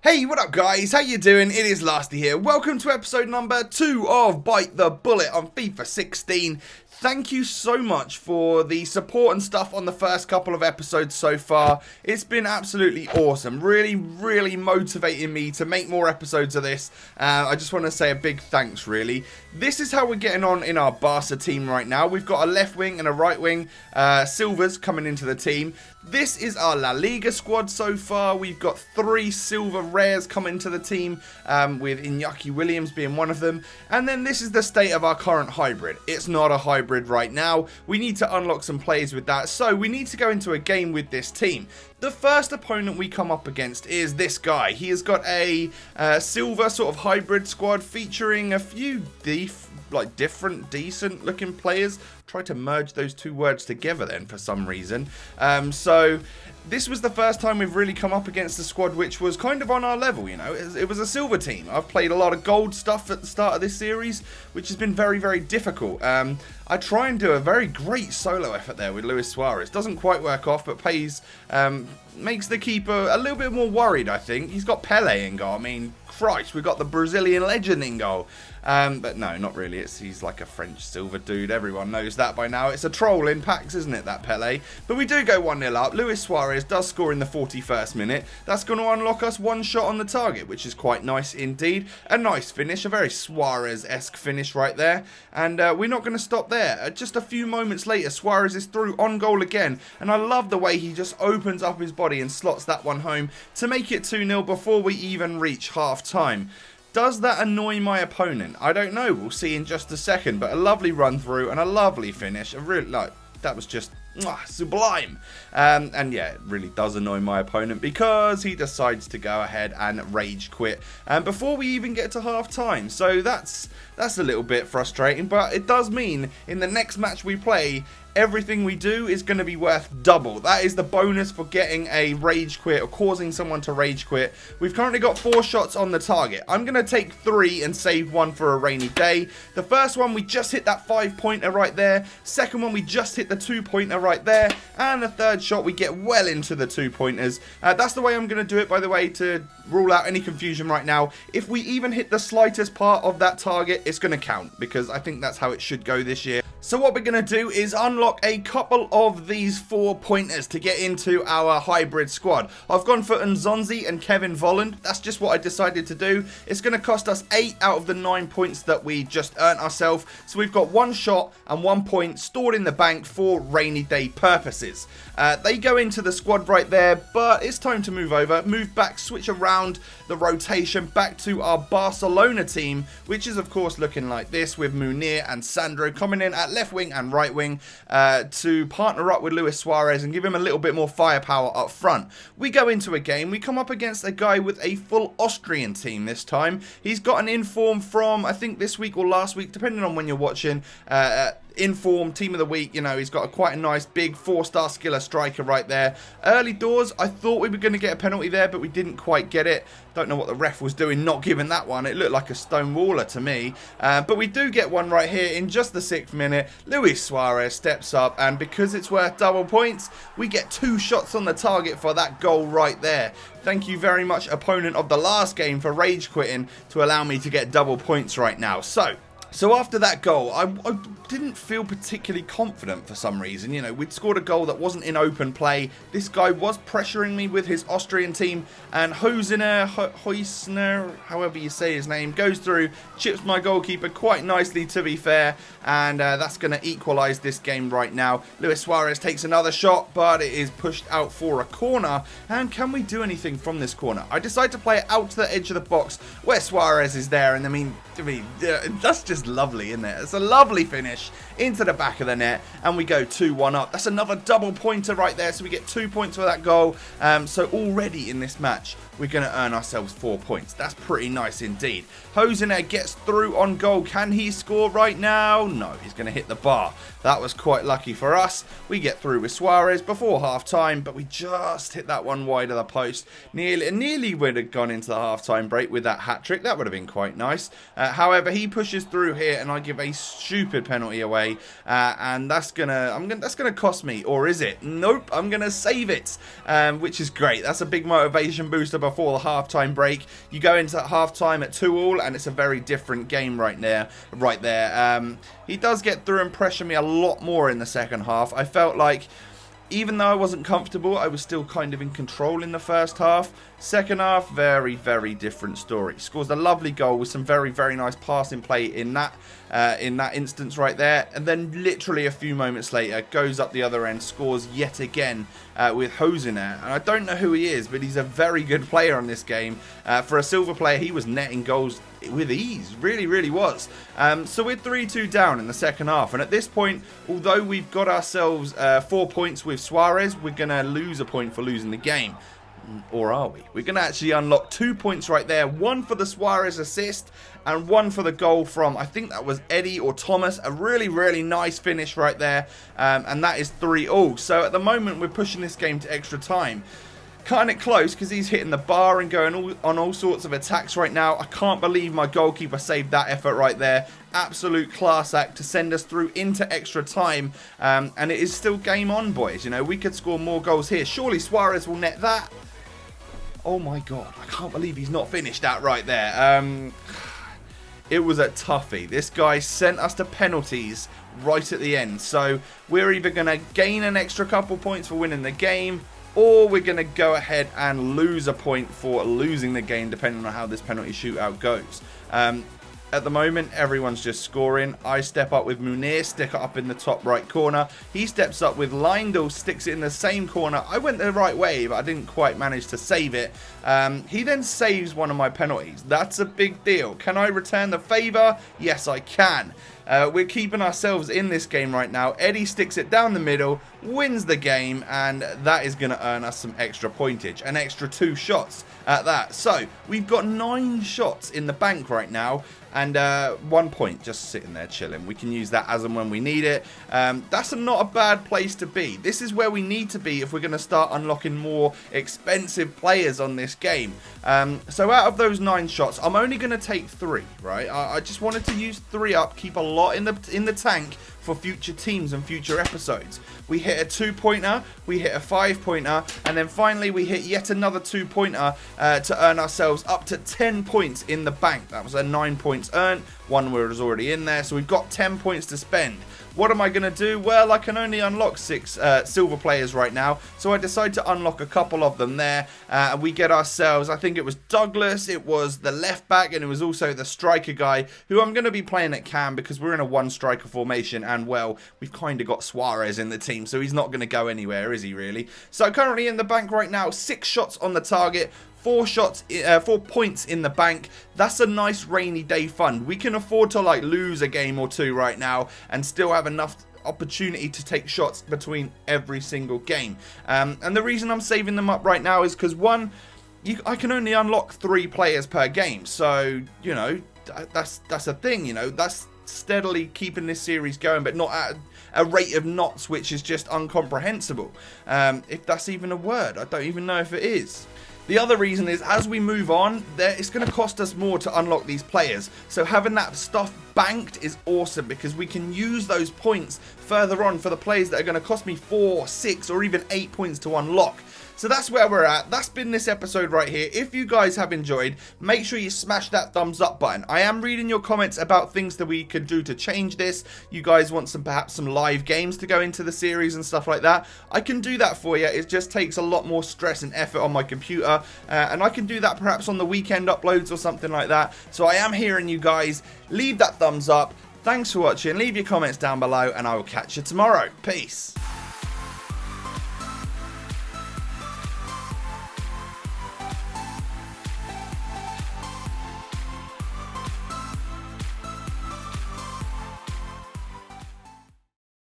Hey, what up guys? How you doing? It is Lasty here. Welcome to episode number 2 of Bite the Bullet on FIFA 16. Thank you so much for the support and stuff on the first couple of episodes so far. It's been absolutely awesome. Really motivating me to make more episodes of this. I just want to say a big thanks, really. This is how we're getting on in our Barca team right now. We've got a left wing and a right wing. Silvers coming into the team. This is our La Liga squad so far. We've got 3 silver rares coming to the team, with Iñaki Williams being one of them. And then this is the state of our current hybrid. It's not a hybrid right now. We need to unlock some players with that. So we need to go into a game with this team. The first opponent we come up against is this guy. He has got a silver sort of hybrid squad featuring a few different decent looking players. Tried to merge those two words together then for some reason. So this was the first time we've really come up against a squad which was kind of on our level, you know. It was a silver team. I've played a lot of gold stuff at the start of this series, which has been very difficult. I try and do a very great solo effort there with Luis Suarez. Doesn't quite work off, but makes the keeper a little bit more worried, I think. He's got Pele in goal. I mean, Christ, we've got the Brazilian legend in goal. But no, not really. He's like a French silver dude. Everyone knows that by now. It's a troll in packs, isn't it, that Pele? But we do go 1-0 up. Luis Suarez does score in the 41st minute. That's going to unlock us one shot on the target, which is quite nice indeed. A nice finish, a very Suarez-esque finish right there. And we're not going to stop there. Just a few moments later, Suarez is through on goal again. And I love the way he just opens up his body and slots that one home to make it 2-0 before we even reach half-time. Does that annoy my opponent? I don't know. We'll see in just a second. But a lovely run through and a lovely finish. That was just sublime. And yeah, it really does annoy my opponent because he decides to go ahead and rage quit before we even get to half time. So that's a little bit frustrating, but it does mean in the next match we play, everything we do is going to be worth double. That is the bonus for getting a rage quit or causing someone to rage quit. We've currently got 4 shots on the target. I'm going to take 3 and save 1 for a rainy day. The first one, we just hit that 5-pointer right there. Second one, we just hit the 2-pointer right there. And the third shot, we get well into the 2-pointers. That's the way I'm going to do it, by the way, to rule out any confusion right now. If we even hit the slightest part of that target, it's going to count, because I think that's how it should go this year. So what we're going to do is unlock a couple of these 4-pointers to get into our hybrid squad. I've gone for Nzonzi and Kevin Volland. That's just what I decided to do. It's going to cost us 8 out of the 9 points that we just earned ourselves. So we've got 1 shot and 1 point stored in the bank for rainy day purposes. They go into the squad right there, but it's time to move over, move back, switch around the rotation back to our Barcelona team, which is of course looking like this, with Munir and Sandro coming in at left wing and right wing to partner up with Luis Suarez and give him a little bit more firepower up front. We go into a game, we come up against a guy with a full Austrian team this time. He's got an inform from, I think, this week or last week, depending on when you're watching. Inform team of the week. You know, he's got quite a nice big 4-star skiller striker right there. Early doors, I thought we were going to get a penalty there, but we didn't quite get it. Don't know what the ref was doing not giving that one. It looked like a stone waller to me. But we do get one right here in just the 6th minute. Luis Suarez steps up, and because it's worth double points, we get 2 shots on the target for that goal right there. Thank you very much, opponent of the last game, for rage quitting to allow me to get double points right now. So after that goal, I didn't feel particularly confident for some reason. You know, we'd scored a goal that wasn't in open play. This guy was pressuring me with his Austrian team, and Hoisner, however you say his name, goes through, chips my goalkeeper quite nicely, to be fair, and that's going to equalise this game right now. Luis Suarez takes another shot, but it is pushed out for a corner. And can we do anything from this corner? I decide to play it out to the edge of the box where Suarez is there, and I mean, that's just lovely, isn't it? It's a lovely finish into the back of the net, and we go 2-1 up. That's another double pointer right there, so we get 2 points for that goal. So already in this match, we're going to earn ourselves 4 points. That's pretty nice indeed. Hosener gets through on goal. Can he score right now? No, he's going to hit the bar. That was quite lucky for us. We get through with Suarez before half-time, but we just hit that one wide of the post. Nearly would have gone into the half-time break with that hat-trick. That would have been quite nice. However, he pushes through through here and I give a stupid penalty away, and that's gonna cost me, or is it? Nope, I'm gonna save it, which is great. That's a big motivation booster before the halftime break. You go into halftime at 2-2, and it's a very different game right there. He does get through and pressure me a lot more in the second half. I felt like, even though I wasn't comfortable, I was still kind of in control in the first half. Second half, very, very different story. Scores a lovely goal with some very, very nice passing play in that instance right there. And then literally a few moments later, goes up the other end, scores yet again with Hosiner. And I don't know who he is, but he's a very good player on this game. For a silver player, he was netting goals with ease, really, really was. So we're 3-2 down in the second half, and at this point, although we've got ourselves 4 points with Suarez, we're going to lose a point for losing the game. Or are we? We're going to actually unlock 2 points right there. One for the Suarez assist and one for the goal from, I think that was Eddie or Thomas. A really, really nice finish right there. And that is 3-3. So at the moment, we're pushing this game to extra time. Cutting it close because he's hitting the bar and going on all sorts of attacks right now. I can't believe my goalkeeper saved that effort right there. Absolute class act to send us through into extra time. And it is still game on, boys. You know, we could score more goals here. Surely Suarez will net that. Oh my God, I can't believe he's not finished that right there. It was a toughie. This guy sent us to penalties right at the end. So we're either going to gain an extra couple points for winning the game, or we're going to go ahead and lose a point for losing the game, depending on how this penalty shootout goes. At the moment, everyone's just scoring. I step up with Munir, stick it up in the top right corner. He steps up with Lindell, sticks it in the same corner. I went the right way, but I didn't quite manage to save it. He then saves one of my penalties. That's a big deal. Can I return the favour? Yes, I can. We're keeping ourselves in this game right now. Eddie sticks it down the middle, wins the game, and that is going to earn us some extra pointage. An extra 2 shots at that. So, we've got 9 shots in the bank right now, and 1 point just sitting there chilling. We can use that as and when we need it. That's not a bad place to be. This is where we need to be if we're going to start unlocking more expensive players on this game. So out of those 9 shots, I'm only going to take 3, right? I just wanted to use 3 up, keep a lot in the tank for future teams and future episodes. We hit a 2-pointer, we hit a 5-pointer, and then finally we hit yet another 2-pointer to earn ourselves up to 10 points in the bank. That was a 9 points earned. 1 was already in there, so we've got 10 points to spend. What am I going to do? Well, I can only unlock 6 silver players right now, so I decided to unlock a couple of them there. And we get ourselves, I think it was Douglas, it was the left back, and it was also the striker guy, who I'm going to be playing at cam because we're in a 1-striker formation, and well, we've kind of got Suarez in the team, so he's not going to go anywhere, is he really? So currently in the bank right now, 6 shots on the target, 4 points in the bank. That's a nice rainy day fund. We can afford to like lose a game or 2 right now and still have enough opportunity to take shots between every single game. And the reason I'm saving them up right now is because I can only unlock 3 players per game. So, you know, that's a thing, you know, that's steadily keeping this series going, but not at a rate of knots, which is just incomprehensible. If that's even a word, I don't even know if it is. The other reason is, as we move on, it's going to cost us more to unlock these players. So having that stuff banked is awesome because we can use those points further on for the players that are going to cost me 4, 6, or even 8 points to unlock. So that's where we're at. That's been this episode right here. If you guys have enjoyed, make sure you smash that thumbs up button. I am reading your comments about things that we could do to change this. You guys want perhaps some live games to go into the series and stuff like that. I can do that for you. It just takes a lot more stress and effort on my computer. And I can do that perhaps on the weekend uploads or something like that. So I am hearing you guys. Leave that thumbs up. Thanks for watching. Leave your comments down below and I will catch you tomorrow. Peace.